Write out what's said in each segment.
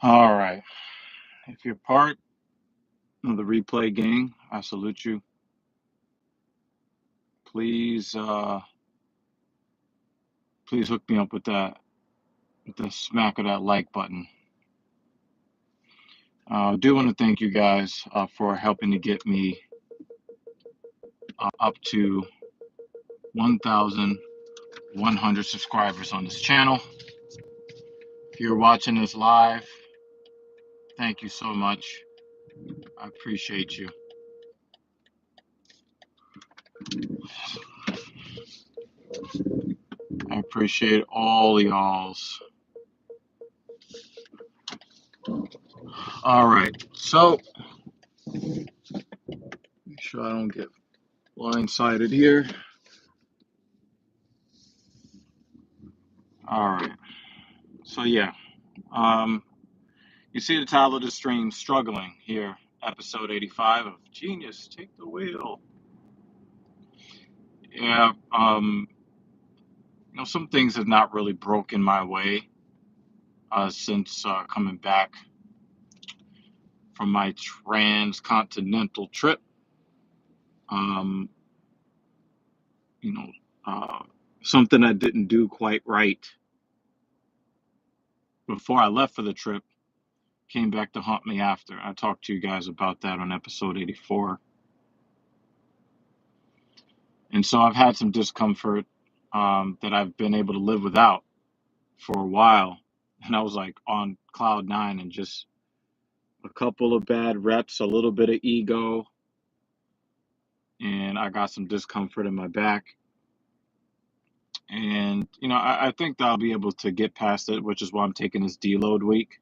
All right. If you're part of the replay gang, I salute you. Please, please hook me up with the smack of that like button. I do want to thank you guys for helping to get me up to 1,100 subscribers on this channel. If you're watching this live, thank you so much. I appreciate you. I appreciate all y'all's. All right, so make sure I don't get blindsided here. All right, so yeah, you see the title of the stream, Struggling, here, episode 85 of Genius, Take the Wheel. Yeah, some things have not really broken my way since coming back from my transcontinental trip. Um, you know, uh, Something I didn't do quite right before I left for the trip came back to haunt me after. I talked to you guys about that on episode 84. And so I've had some discomfort that I've been able to live without for a while. And I was like on cloud nine, and just a couple of bad reps, a little bit of ego, and I got some discomfort in my back. And, I think that I'll be able to get past it, which is why I'm taking this deload week.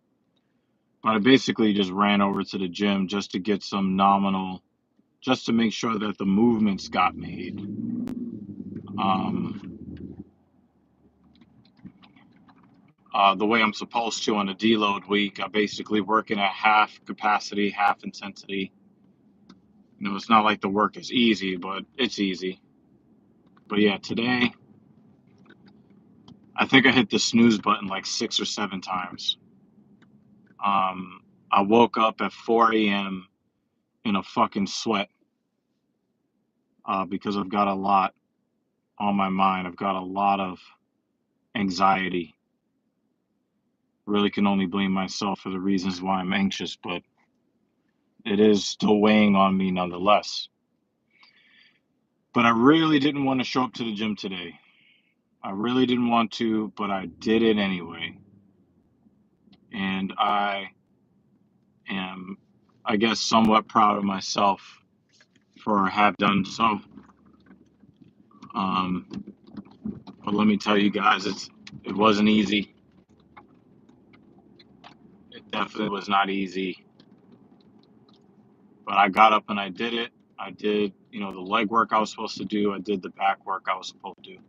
But I basically just ran over to the gym just to get some nominal, just to make sure that the movements got made. The way I'm supposed to on a deload week, I'm basically working at half capacity, half intensity. It's not like the work is easy, but it's easy. But yeah, today, I think I hit the snooze button like 6 or 7 times. I woke up at 4 a.m. in a fucking sweat because I've got a lot on my mind. I've got a lot of anxiety. Really can only blame myself for the reasons why I'm anxious, but it is still weighing on me nonetheless. But I really didn't want to show up to the gym today. I really didn't want to, but I did it anyway. And I am, I guess, somewhat proud of myself for have done so. But let me tell you guys, it wasn't easy. It definitely was not easy. But I got up and I did it. I did, the leg work I was supposed to do. I did the back work I was supposed to do.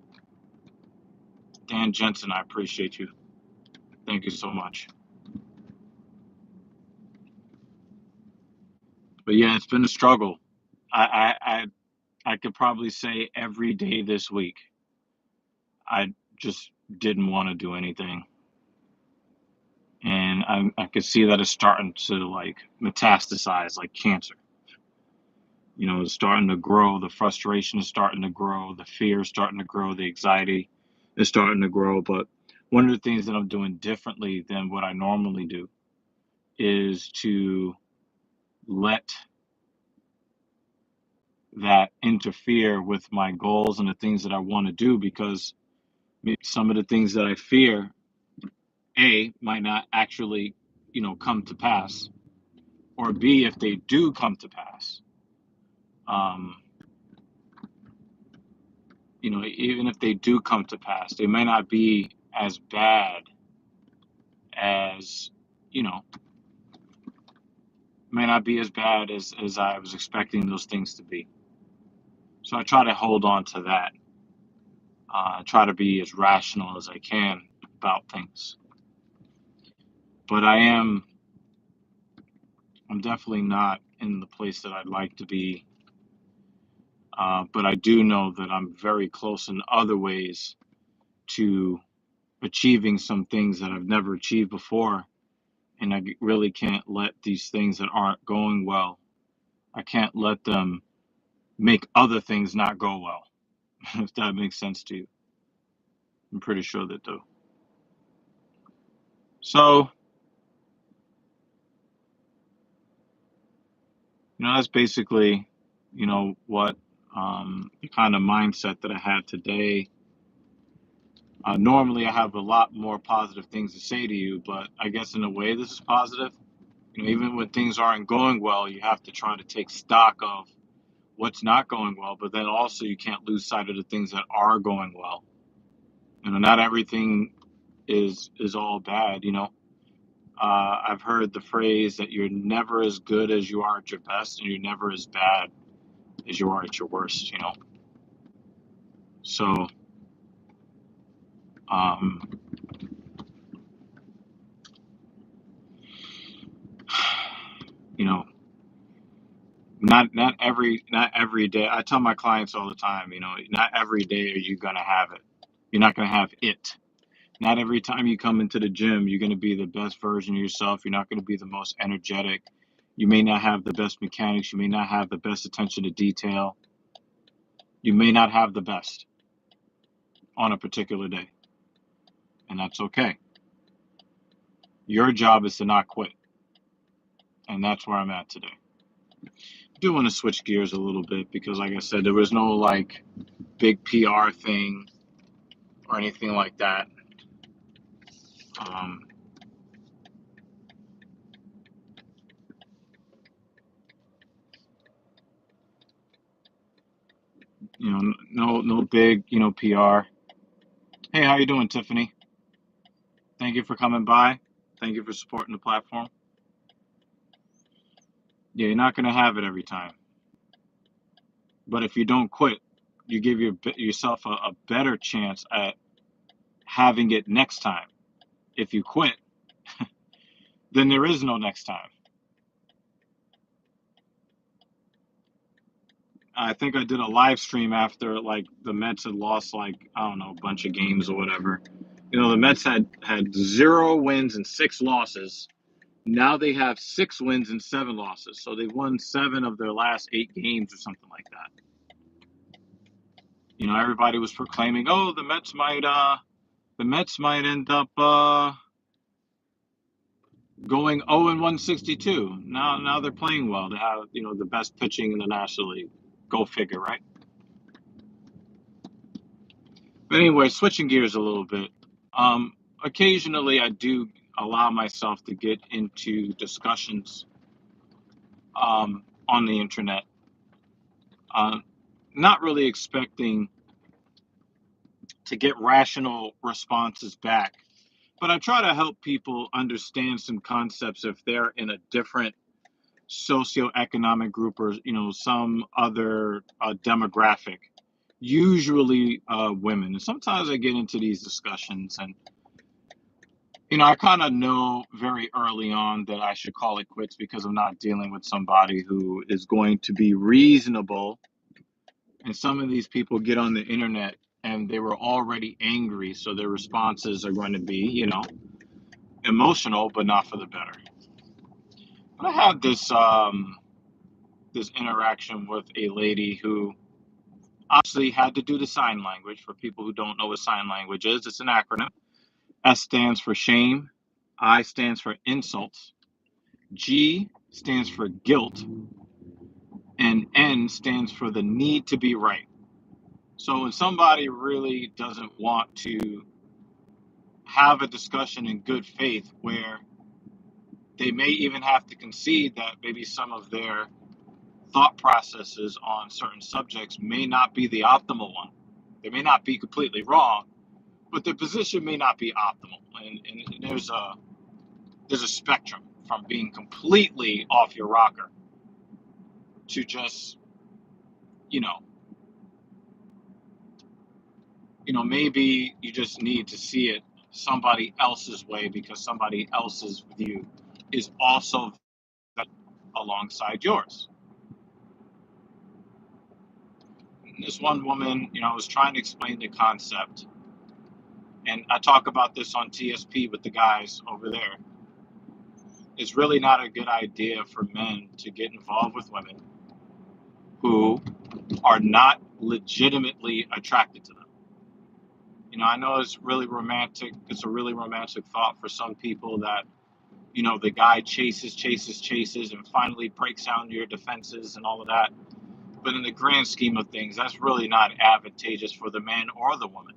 Dan Jensen, I appreciate you. Thank you so much. But yeah, it's been a struggle. I could probably say every day this week, I just didn't want to do anything. And I could see that it's starting to like metastasize like cancer. It's starting to grow. The frustration is starting to grow. The fear is starting to grow. The anxiety is starting to grow. But one of the things that I'm doing differently than what I normally do is to let that interfere with my goals and the things that I want to do, because some of the things that I fear, A, might not actually, come to pass, or B, if they do come to pass, even if they do come to pass, they may not be as bad as, may not be as bad as I was expecting those things to be. So I try to hold on to that. Try to be as rational as I can about things. But I'm definitely not in the place that I'd like to be. But I do know that I'm very close in other ways to achieving some things that I've never achieved before, And I really can't let these things that aren't going well, I can't let them make other things not go well, if that makes sense to you. I'm pretty sure that do. So, that's basically, what the kind of mindset that I had today. Normally, I have a lot more positive things to say to you, but I guess in a way, this is positive. Even when things aren't going well, you have to try to take stock of what's not going well, but then also you can't lose sight of the things that are going well. Not everything is all bad. I've heard the phrase that you're never as good as you are at your best, and you're never as bad as you are at your worst. So, um, you know, not every day. I tell my clients all the time, not every day are you gonna have it. You're not gonna have it. Not every time you come into the gym, you're gonna be the best version of yourself. You're not gonna be the most energetic. You may not have the best mechanics. You may not have the best attention to detail. You may not have the best on a particular day, and that's okay. Your job is to not quit, and that's where I'm at today. I do want to switch gears a little bit because, like I said, there was no like big PR thing or anything like that. Um, no big, PR. Hey, how you doing, Tiffany? Thank you for coming by. Thank you for supporting the platform. Yeah, you're not gonna have it every time, but if you don't quit, you give yourself a better chance at having it next time. If you quit, then there is no next time. I think I did a live stream after like the Mets had lost like I don't know a bunch of games or whatever. The Mets had 0 wins and 6 losses. Now they have 6 wins and 7 losses. So they've won 7 of their last 8 games or something like that. Everybody was proclaiming, "Oh, the Mets might end up going 0 and 162." Now they're playing well. They have the best pitching in the National League. Go figure, right? But anyway, switching gears a little bit. Occasionally, I do allow myself to get into discussions on the internet, not really expecting to get rational responses back, but I try to help people understand some concepts if they're in a different socioeconomic group or some other demographic. Usually, women. And sometimes I get into these discussions and I kind of know very early on that I should call it quits because I'm not dealing with somebody who is going to be reasonable. And some of these people get on the internet and they were already angry, so their responses are going to be, emotional, but not for the better. But I had this interaction with a lady who obviously had to do the sign language. For people who don't know what sign language is, it's an acronym. S stands for shame, I stands for insults, G stands for guilt, and N stands for the need to be right. So when somebody really doesn't want to have a discussion in good faith where they may even have to concede that maybe some of their thought processes on certain subjects may not be the optimal one. They may not be completely wrong, but their position may not be optimal. And there's a spectrum from being completely off your rocker to just, you know, maybe you just need to see it somebody else's way because somebody else's view is also alongside yours. And this one woman, was trying to explain the concept, and I talk about this on TSP with the guys over there. it's really not a good idea for men to get involved with women who are not legitimately attracted to them. I know it's really romantic. It's a really romantic thought for some people that, the guy chases, and finally breaks down your defenses and all of that. But in the grand scheme of things, that's really not advantageous for the man or the woman.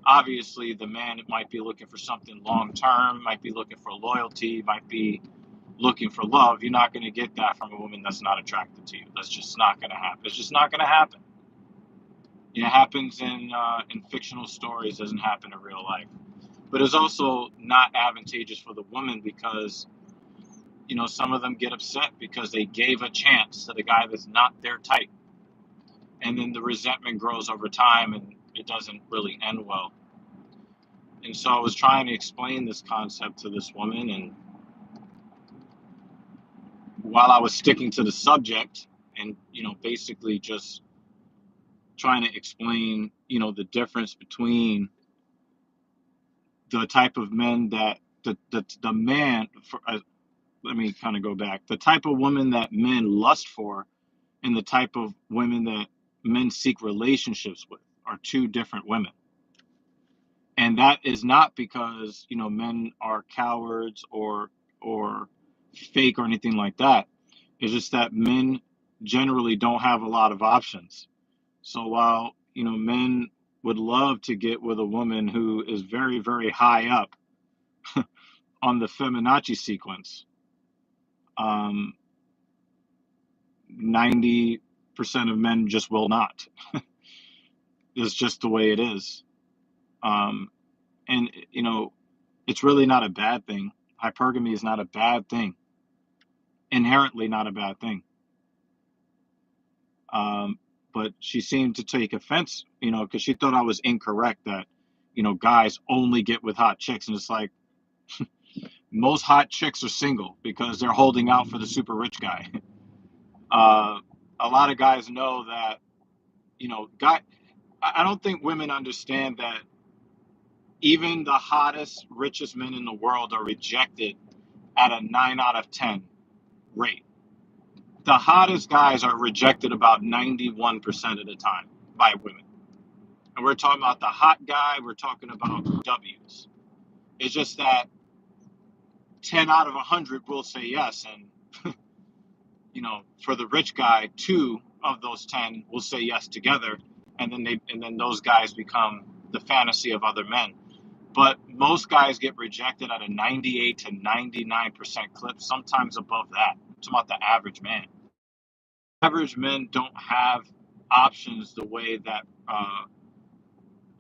Obviously, the man might be looking for something long term, might be looking for loyalty, might be looking for love. You're not going to get that from a woman that's not attracted to you. That's just not going to happen. It's just not going to happen. It happens in fictional stories, doesn't happen in real life. But it's also not advantageous for the woman because, some of them get upset because they gave a chance to the guy that's not their type. And then the resentment grows over time and it doesn't really end well. And so I was trying to explain this concept to this woman, and while I was sticking to the subject and, basically just trying to explain, the difference between the type of men that the man for let me kind of go back. The type of woman that men lust for and the type of women that men seek relationships with are two different women. And that is not because, men are cowards or fake or anything like that. It's just that men generally don't have a lot of options. So while, men would love to get with a woman who is very, very high up on the Fibonacci sequence, 90% of men just will not. It's just the way it is. And, it's really not a bad thing. Hypergamy is not a bad thing. Inherently not a bad thing. But she seemed to take offense, because she thought I was incorrect that, guys only get with hot chicks. And it's like, most hot chicks are single because they're holding out for the super rich guy. A lot of guys know that, I don't think women understand that even the hottest, richest men in the world are rejected at a 9 out of 10 rate. The hottest guys are rejected about 91% of the time by women. And we're talking about the hot guy, we're talking about W's. It's just that 10 out of 100 will say yes. And, for the rich guy, 2 of those 10 will say yes together. And then those guys become the fantasy of other men. But most guys get rejected at a 98 to 99% clip, sometimes above that. I'm talking about the average man. Average men don't have options the way that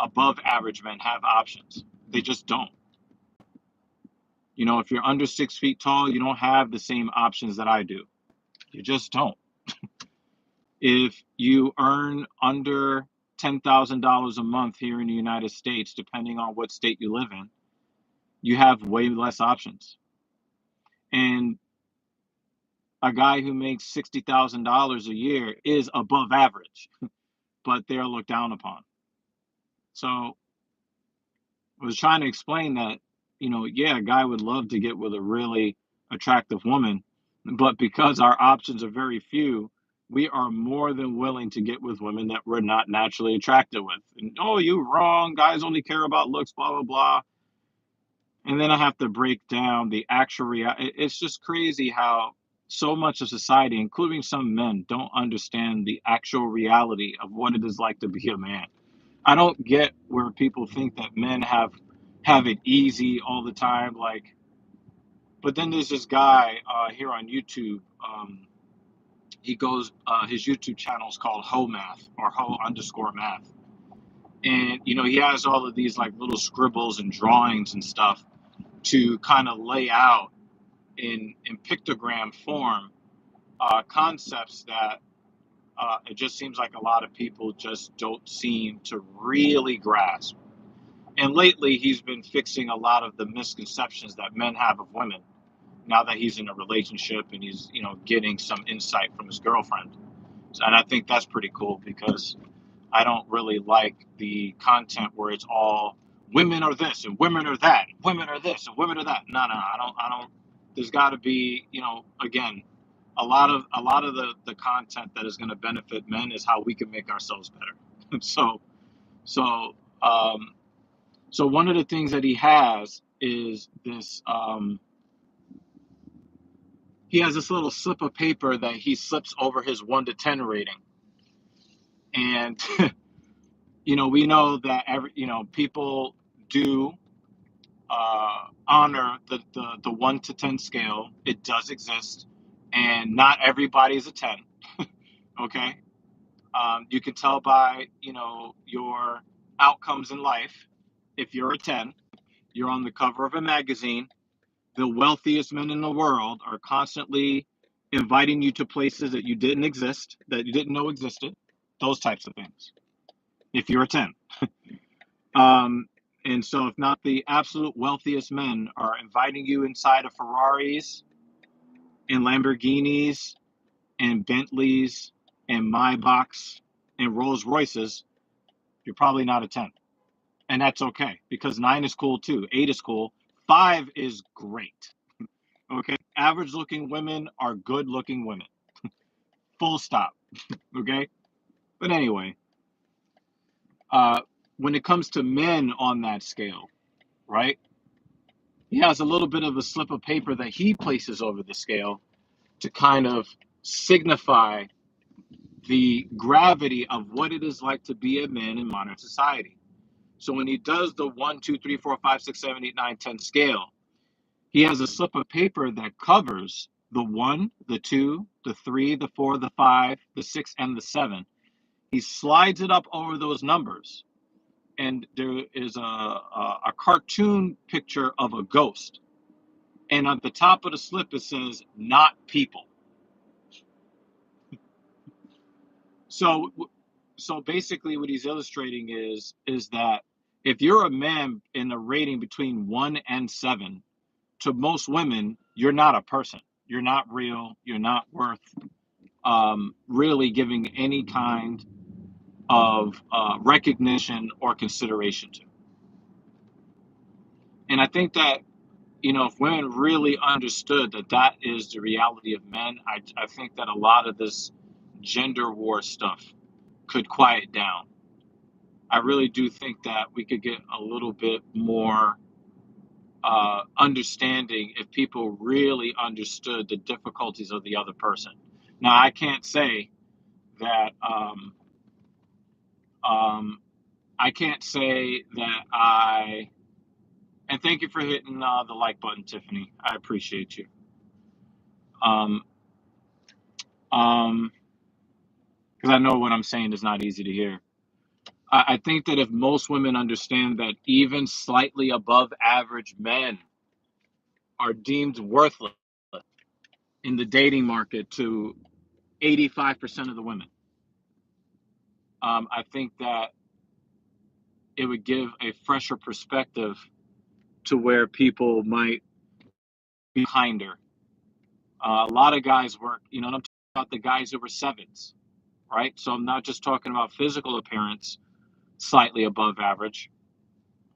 above average men have options. They just don't. If you're under 6 feet tall, you don't have the same options that I do. You just don't. If you earn under $10,000 a month here in the United States, depending on what state you live in, you have way less options. And a guy who makes $60,000 a year is above average, but they're looked down upon. So I was trying to explain that, yeah, a guy would love to get with a really attractive woman, but because our options are very few, we are more than willing to get with women that we're not naturally attracted with. And, oh, you're wrong. Guys only care about looks, blah, blah, blah. And then I have to break down the actual reality. It's just crazy how so much of society, including some men, don't understand the actual reality of what it is like to be a man. I don't get where people think that men have it easy all the time. But then there's this guy here on YouTube. He goes, his YouTube channel is called Ho Math or Ho_Math. And, he has all of these like little scribbles and drawings and stuff to kind of lay out in pictogram form concepts that it just seems like a lot of people just don't seem to really grasp. And lately, he's been fixing a lot of the misconceptions that men have of women now that he's in a relationship and he's, getting some insight from his girlfriend. And I think that's pretty cool because I don't really like the content where it's all women are this and women are that, and women are this and women are that. No, I don't. there's got to be, again, a lot of the content that is going to benefit men is how we can make ourselves better. So um, so one of the things that he has is this. He has this little slip of paper that he slips over his 1 to 10 rating, and we know that people do honor the 1 to 10 scale. It does exist, and not everybody is a 10. Okay, you can tell by your outcomes in life. If you're a 10, you're on the cover of a magazine. The wealthiest men in the world are constantly inviting you to places that you didn't exist, that you didn't know existed. Those types of things. If you're a 10. Um, and so, if not the absolute wealthiest men are inviting you inside of Ferraris and Lamborghinis and Bentleys and Maybachs and Rolls Royces, you're probably not a 10. And that's okay, because 9 is cool too. 8 is cool. 5 is great. Okay. Average looking women are good looking women. Full stop. Okay. But anyway, uh, when it comes to men on that scale, right? He has a little bit of a slip of paper that he places over the scale to kind of signify the gravity of what it is like to be a man in modern society. So when he does the 1, 2, 3, 4, 5, 6, 7, 8, 9, 10 scale, he has a slip of paper that covers the 1, the 2, the 3, the 4, the 5, the 6, and the 7. He slides it up over those numbers, and there is a cartoon picture of a ghost. And at the top of the slip, it says, "Not people." So, so basically, what he's illustrating is that if you're a man in a rating between 1 and 7, to most women, you're not a person. You're not real. You're not worth really giving any kind of recognition or consideration to. And I think that, if women really understood that that is the reality of men, I think that a lot of this gender war stuff could quiet down. I really do think that we could get a little bit more understanding if people really understood the difficulties of the other person. Now, I can't say that um, I can't say that I. And thank you for hitting the like button, Tiffany. I appreciate you. Um, because I know what I'm saying is not easy to hear. I think that if most women understand that even slightly above average men are deemed worthless in the dating market to 85% of the women, I think that it would give a fresher perspective to where people might be kinder. A lot of guys work, and I'm talking about the guys who were 7s, right? So I'm not just talking about physical appearance, slightly above average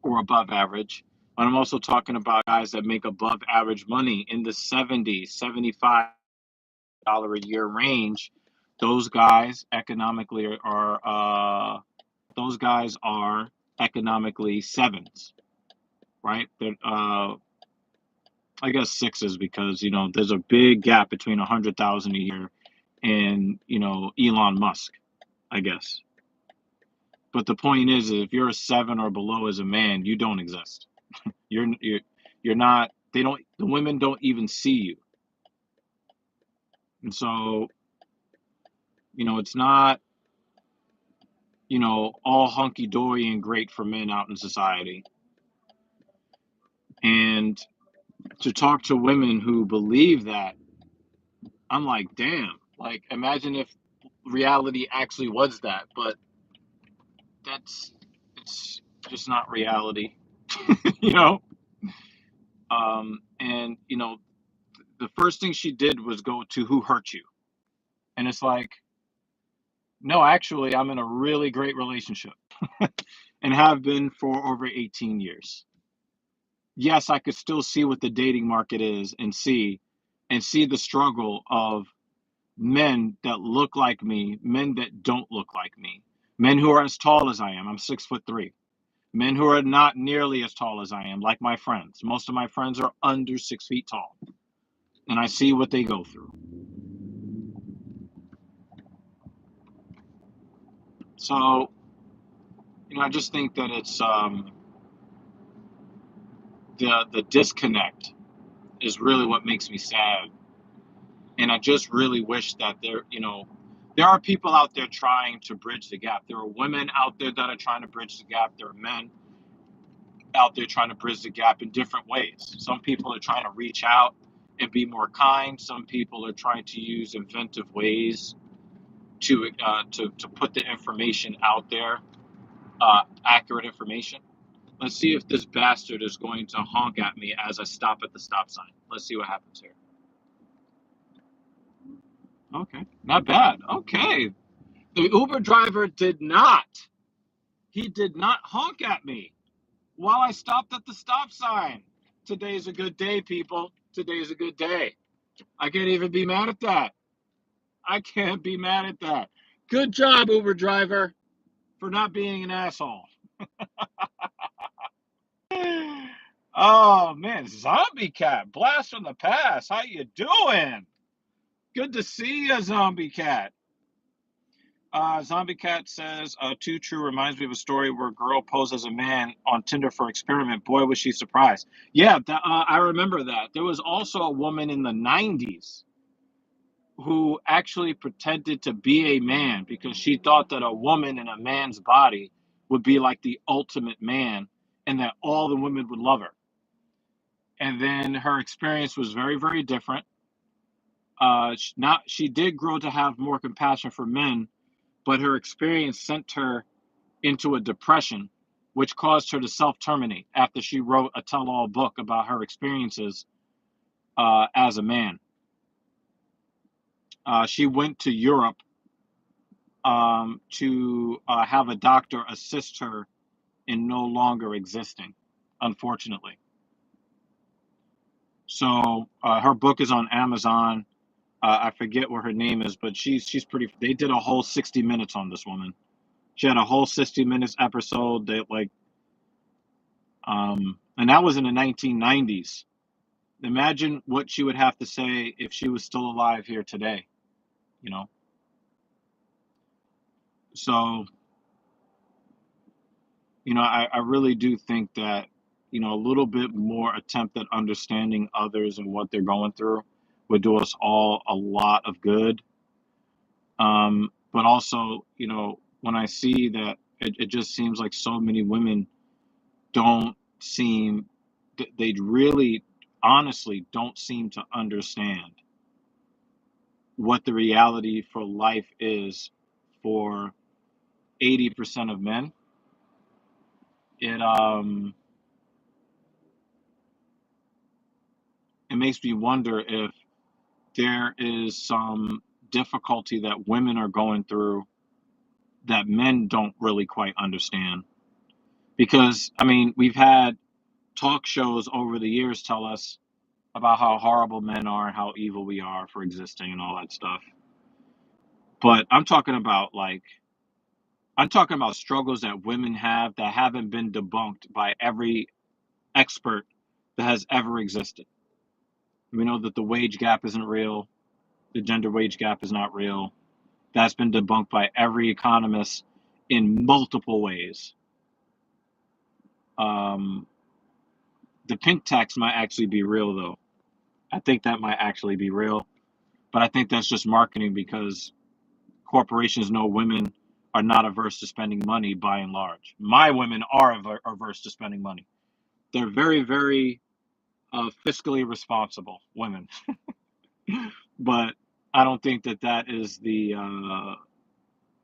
or above average, but I'm also talking about guys that make above average money in the 70, $75 a year range. Those guys economically those guys are economically 7s, right? I guess 6s, because there's a big gap between 100,000 a year and Elon Musk, I guess. But the point is, if you're a 7 or below as a man, you don't exist. You're not. They don't. The women don't even see you, and so it's not all hunky dory and great for men out in society. And to talk to women who believe that, I'm like, damn. Like, imagine if reality actually was that, but it's just not reality, you know. And the first thing she did was go to "Who hurt you," and it's like, no, actually, I'm in a really great relationship and have been for over 18 years. yes, I could still see what the dating market is and see the struggle of men that look like me, men that don't look like me, men who are as tall as I am. I'm 6'3". Men who are not nearly as tall as I am, like my friends. Most of my friends are under 6 feet tall, and I see what they go through. So, I just think that it's the disconnect is really what makes me sad, and I just really wish that there are people out there trying to bridge the gap. There are women out there that are trying to bridge the gap. There are men out there trying to bridge the gap in different ways. Some people are trying to reach out and be more kind. Some people are trying to use inventive ways to put the information out there, accurate information. Let's see if this bastard is going to honk at me as I stop at the stop sign. Let's see what happens here. Okay, not bad. Okay, the Uber driver did not. He did not honk at me while I stopped at the stop sign. Today's a good day, people. Today's a good day. I can't even be mad at that. I can't be mad at that. Good job, Uber driver, for not being an asshole. Oh man, Zombie Cat, blast from the past. How you doing? Good to see you, Zombie Cat. Zombie Cat says, "Too true." Reminds me of a story where a girl posed as a man on Tinder for experiment. Boy, was she surprised. Yeah, I remember that. There was also a woman in the '90s who actually pretended to be a man because she thought that a woman in a man's body would be like the ultimate man and that all the women would love her. And then her experience was very, very different. She did grow to have more compassion for men, but her experience sent her into a depression, which caused her to self-terminate after she wrote a tell-all book about her experiences as a man. She went to Europe to have a doctor assist her in no longer existing, unfortunately. So her book is on Amazon. I forget what her name is, but she's pretty. They did a whole 60 minutes on this woman. She had a whole 60 minutes episode that and that was in the 1990s. Imagine what she would have to say if she was still alive here today, you know. So I really do think that, a little bit more attempt at understanding others and what they're going through would do us all a lot of good. But also, when I see that it just seems like so many women don't seem, they really honestly don't seem to understand what the reality for life is for 80% of men. It makes me wonder if there is some difficulty that women are going through that men don't really quite understand. Because, I mean, we've had talk shows over the years tell us about how horrible men are and how evil we are for existing and all that stuff. But I'm talking about struggles that women have that haven't been debunked by every expert that has ever existed. We know that the wage gap isn't real, the gender wage gap is not real. That's been debunked by every economist in multiple ways. Um, the pink tax might actually be real, though. I think that might actually be real, but I think that's just marketing because corporations know women are not averse to spending money by and large. My women are averse to spending money. They're very, very fiscally responsible women, but I don't think that is the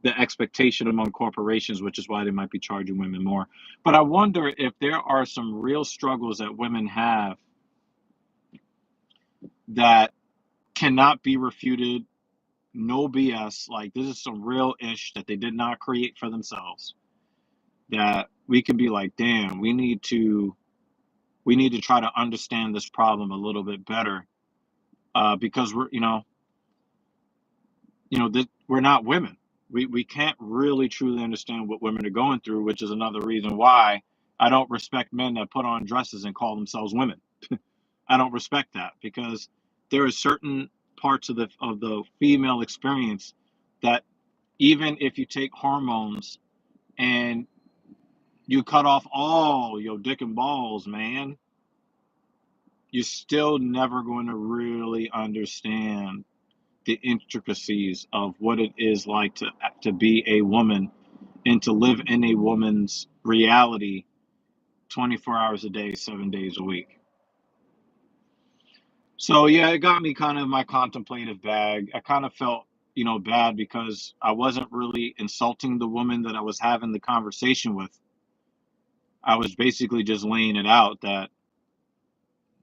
expectation among corporations, which is why they might be charging women more. But I wonder if there are some real struggles that women have that cannot be refuted, no BS. Like this is some real ish that they did not create for themselves. That we can be like, damn, we need to we need to try to understand this problem a little bit better, because we're not women. We can't really truly understand what women are going through, which is another reason why I don't respect men that put on dresses and call themselves women. I don't respect that, because there are certain parts of the female experience that, even if you take hormones and you cut off all your dick and balls, man, you're still never going to really understand the intricacies of what it is like to be a woman and to live in a woman's reality 24 hours a day, 7 days a week. So yeah, it got me kind of my contemplative bag. I kind of felt, bad, because I wasn't really insulting the woman that I was having the conversation with. I was basically just laying it out that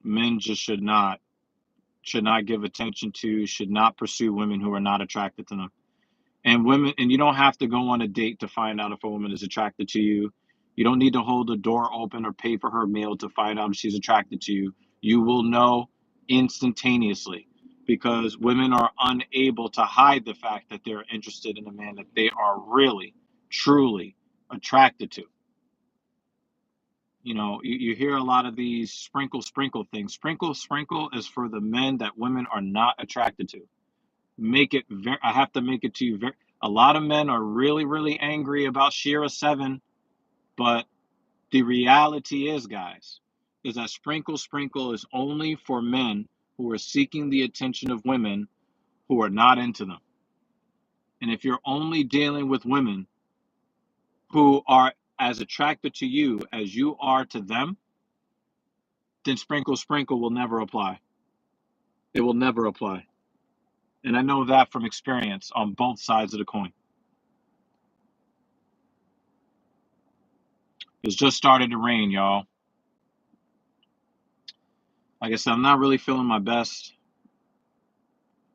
men just should not give attention to, should not pursue women who are not attracted to them. And you don't have to go on a date to find out if a woman is attracted to you. You don't need to hold the door open or pay for her meal to find out if she's attracted to you. You will know instantaneously, because women are unable to hide the fact that they're interested in a man that they are really, truly attracted to. You hear a lot of these sprinkle, sprinkle things. Sprinkle, sprinkle is for the men that women are not attracted to. I have to make it to you very. A lot of men are really, really angry about Shira 7, but the reality is, guys, is that sprinkle, sprinkle is only for men who are seeking the attention of women who are not into them. And if you're only dealing with women who are as attracted to you as you are to them, then sprinkle, sprinkle will never apply. It will never apply. And I know that from experience on both sides of the coin. It's just started to rain, y'all. Like I said, I'm not really feeling my best,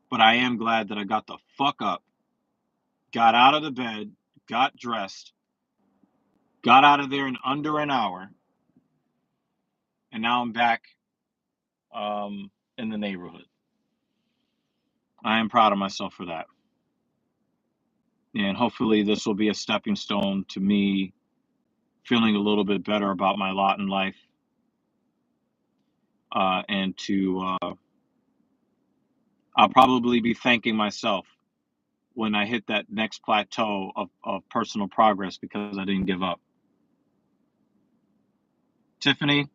but I am glad that I got the fuck up, got out of the bed, got dressed, got out of there in under an hour, and now I'm back in the neighborhood. I am proud of myself for that. And hopefully, this will be a stepping stone to me feeling a little bit better about my lot in life, and I'll probably be thanking myself when I hit that next plateau of personal progress, because I didn't give up. Tiffany,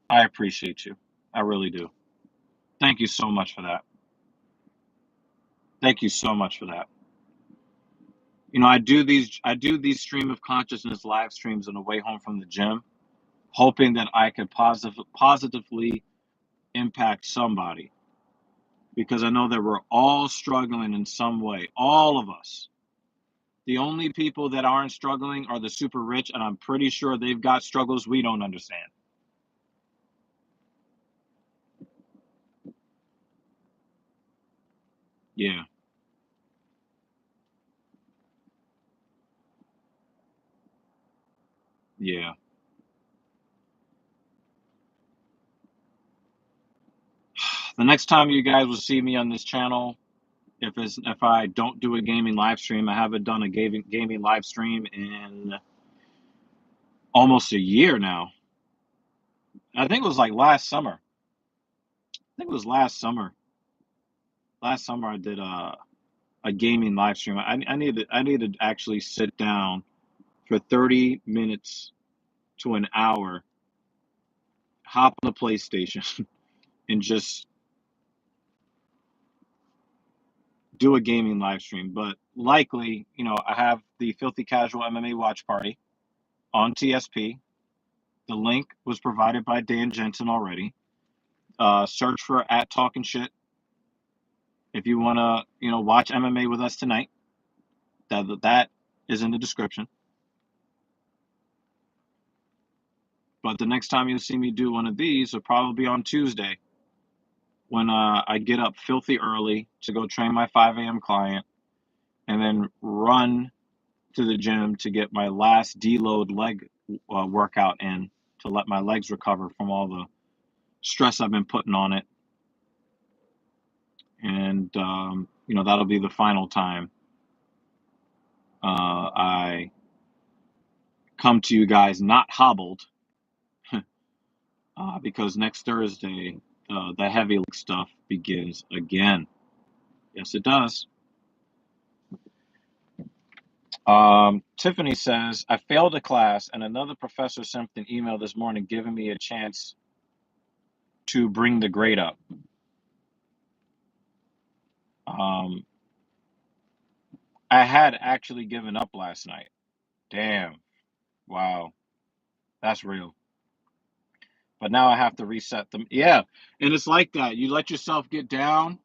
I appreciate you. I really do. Thank you so much for that. Thank you so much for that. I do these stream of consciousness live streams on the way home from the gym, hoping that I could positively impact somebody, because I know that we're all struggling in some way, all of us. The only people that aren't struggling are the super rich, and I'm pretty sure they've got struggles we don't understand. Yeah, yeah. The next time you guys will see me on this channel, if I don't do a gaming live stream, I haven't done a gaming live stream in almost a year now. I think it was like last summer. I think it was last summer. Last summer I did a gaming live stream. I need to actually sit down for 30 minutes to an hour, hop on the PlayStation, and just do a gaming live stream. But likely, I have the Filthy Casual MMA watch party on TSP. The link was provided by Dan Jensen already. Search for at Talkin Shit if you want to, watch MMA with us tonight. That is in the description. But the next time you'll see me do one of these will probably be on Tuesday, when I get up filthy early to go train my 5 a.m. client, and then run to the gym to get my last deload leg workout in to let my legs recover from all the stress I've been putting on it. And, that'll be the final time I come to you guys not hobbled, because next Thursday, the heavy leg stuff begins again. Yes, it does. Tiffany says, I failed a class and another professor sent an email this morning giving me a chance to bring the grade up. I had actually given up last night. Damn. Wow. That's real. But now I have to reset them. Yeah. And it's like that. You let yourself get down.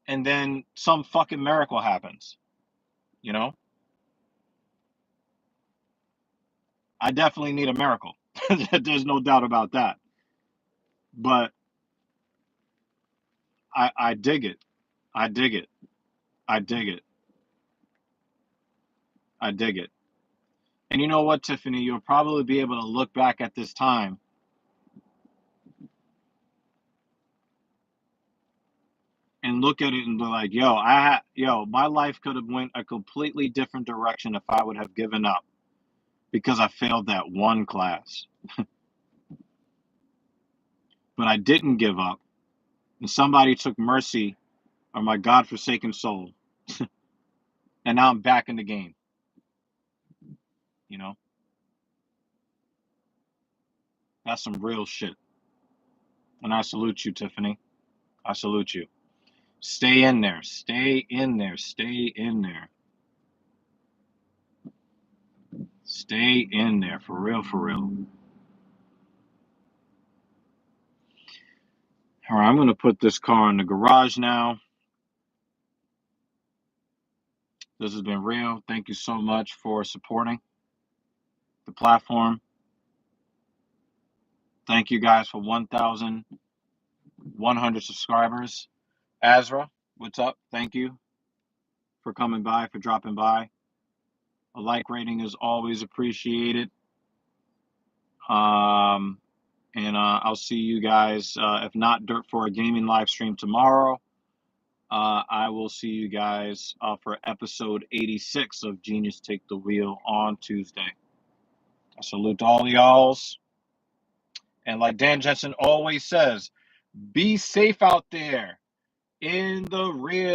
And then some fucking miracle happens. You know? I definitely need a miracle. There's no doubt about that. But I dig it. I dig it. I dig it. I dig it. And you know what, Tiffany? You'll probably be able to look back at this time and look at it and be like, my life could have went a completely different direction if I would have given up because I failed that one class. But I didn't give up. And somebody took mercy on my godforsaken soul. And now I'm back in the game. You know? That's some real shit. And I salute you, Tiffany. I salute you. Stay in there. Stay in there. Stay in there. Stay in there. For real, for real. All right, I'm going to put this car in the garage now. This has been real. Thank you so much for supporting the platform. Thank you guys for 1,100 subscribers. Azra, what's up? Thank you for coming by, for dropping by. A like rating is always appreciated. And I'll see you guys, if not for a gaming live stream tomorrow. I will see you guys for episode 86 of Genius Take the Wheel on Tuesday. I salute all y'alls. And like Dan Jensen always says, be safe out there in the real